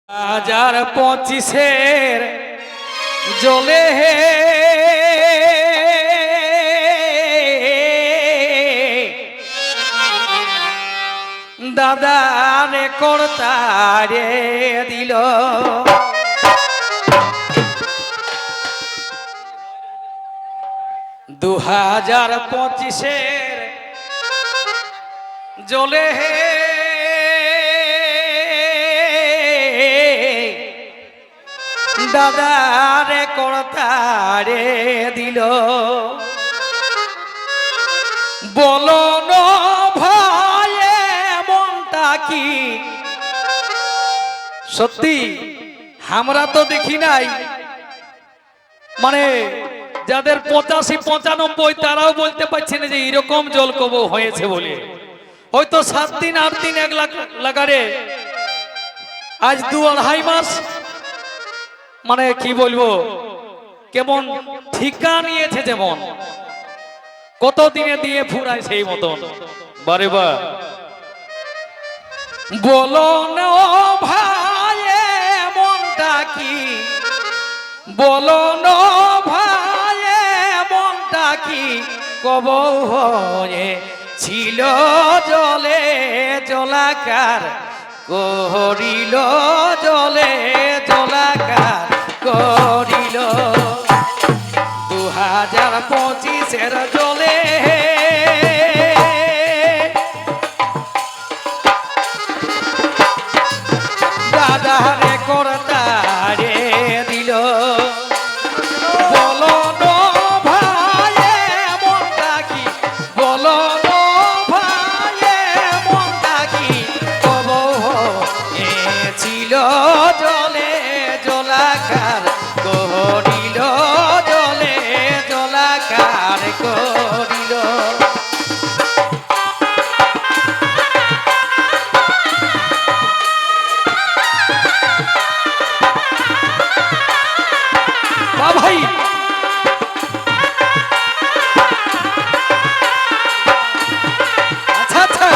2025-এর জলে হে দাদা রে কর্তারে দিল 2025-এর জলে হে দাদা রে কর্তারে দিল বলো না ভাই মনটা কি সত্যি আমরা তো দেখি নাই মানে যাদের 85-95 তারাও বলতে পারছে না যে এরকম জলকবর হয়েছে বলে হয়তো 7 দিন 8 দিন 1 লাখ লাগারে আজ 2-2.5 মাস মানে কি বলবো কেমন ঠিকা নিয়েছে যেমন কত দিনে দিয়ে ফুরায় সেই মতন বারে বা বলো না ভাই মনটা কি বলো না ভাই মনটা কি কব হয়ে ছিল জলে জলাকার করিল জলে জলাকার করিল 2025-এর জলে দাদা রে কর্তারে দিল বলো না ভাই মনটা কি বলো না ভাই মনটা কি কব ছিল জলে জলাকার করিল জলে জলাকার করিল ভাই আচ্ছা আচ্ছা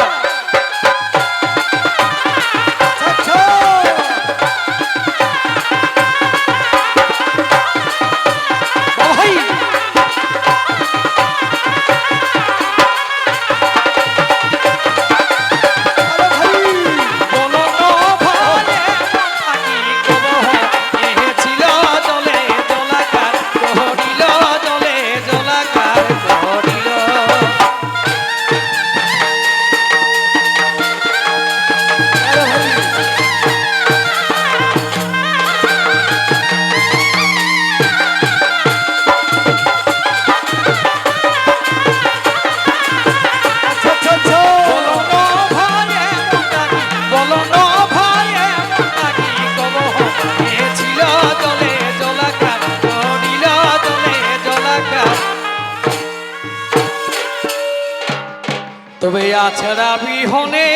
তবে আছড়া বিহনে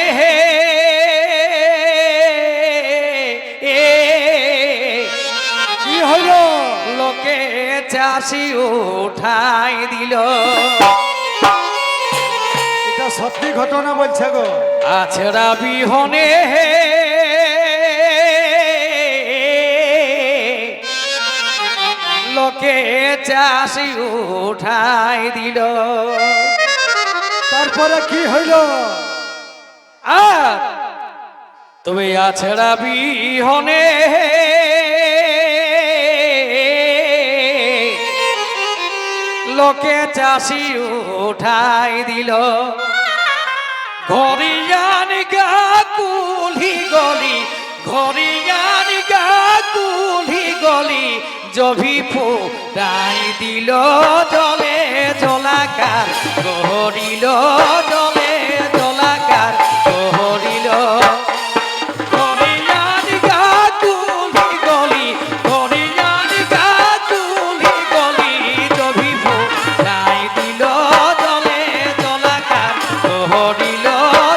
কি হইল লোকে চাষি উঠাই দিল এটা সত্যি ঘটনা বলছে গো আছড়া বিহনে লোকে চাষি উঠাই দিল তারপরে কি হইল আর তবে আছড়া বিহনে লোকে চাষি উঠাই দিল ঘরিয়ান গা কুলি গলি ঘরিয়ান গা কুলি গলি জভি ফুটাই দিল জলে জলাকার করিল জলে জলাকার করিল ঘরিয়ান গা কুলি গলি ঘরিয়ান গা কুলি গলি জভি ফুটাই দিল জলে জলাকার করিল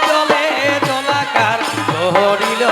জলে জলাকার করিল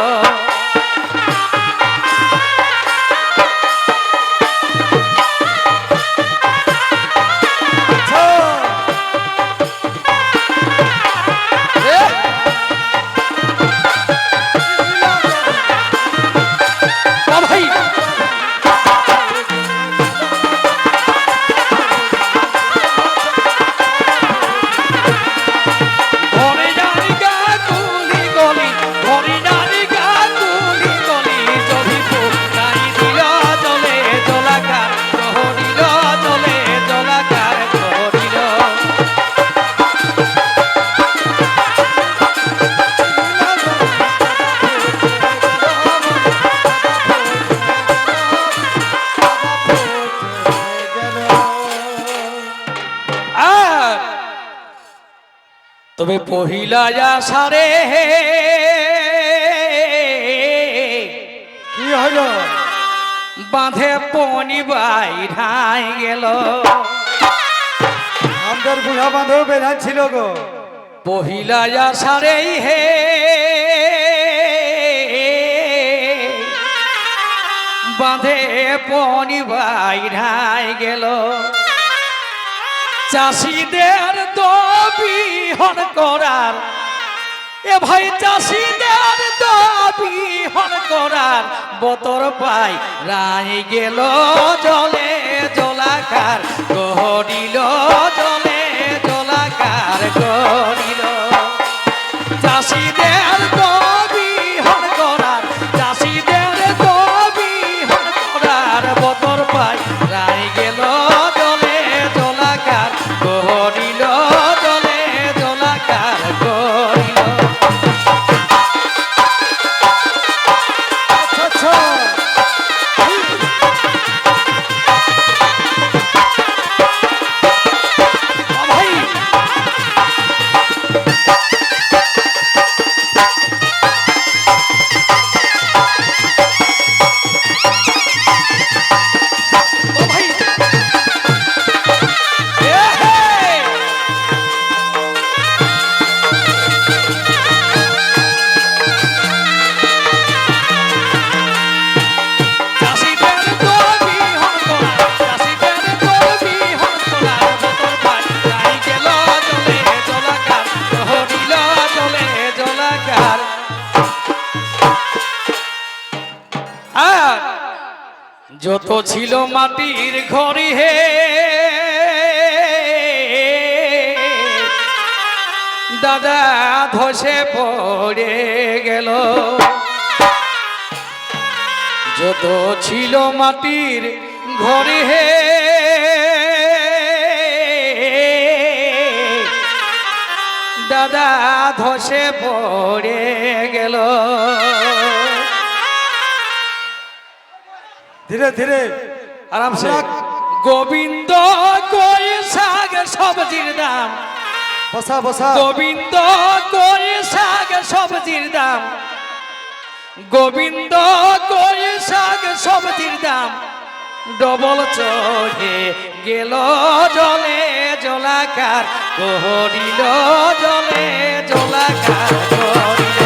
তবে পহিলা আষাঢ়ে কি হইল? বাঁধে পনি বাইরাই গেল। আমাদের বুড়া বাঁধব বেড়া ছিল গো। পহিলা আষাঢ়ে হে বাঁধে পনি বাইরাই গেল। চাষিদের তো বিহন করার, এ ভাই চাষিদের তো বিহন করার বতর পাই রাই গেল। জলে জলাকার করিল, জলে জলাকার করিল। চাষিদের তো বিহন করার, চাষিদের তো বিহন করার বতর পাই রাই গেল। জলে জলাকার করিল, জলে জলাকার করিল। আচ্ছা আচ্ছা, ভাই ও ভাই এ হে চাষিদের তো বিহন করার, চাষিদের তো বিহন করার বতর পাই রাই গেল। জলে জলাকার করিল, জলে জলাকার। আর যত ছিল মাটির ঘরে হে দাদা ধসে পড়ে গেল। যত ছিল মাটির ঘরে হে দাদা ধসে পড়ে গেল। ধীরে ধীরে আরামসে। আমরা- গোবিন্দ কই শাক সবজির দাম, বসা বসা। গোবিন্দ কই শাক সবজির দাম, গোবিন্দ কই শাক সবজির দাম ডবল চড়ে গেল। জলে জলাকার করিল, জলে জলাকার করিল।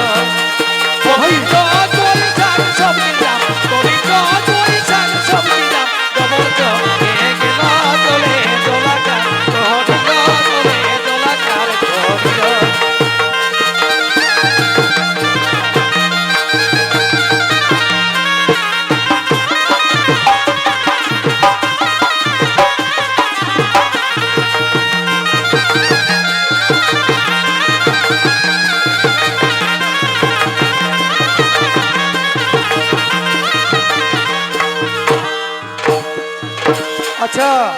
গোবিন্দ কই শাক সবজির দাম, গোবিন্দ কই শাক সবজির দাম ডবল চড়ে গেল। জলে জলাকার করিল, জলে জলাকার করিল। আচ্ছা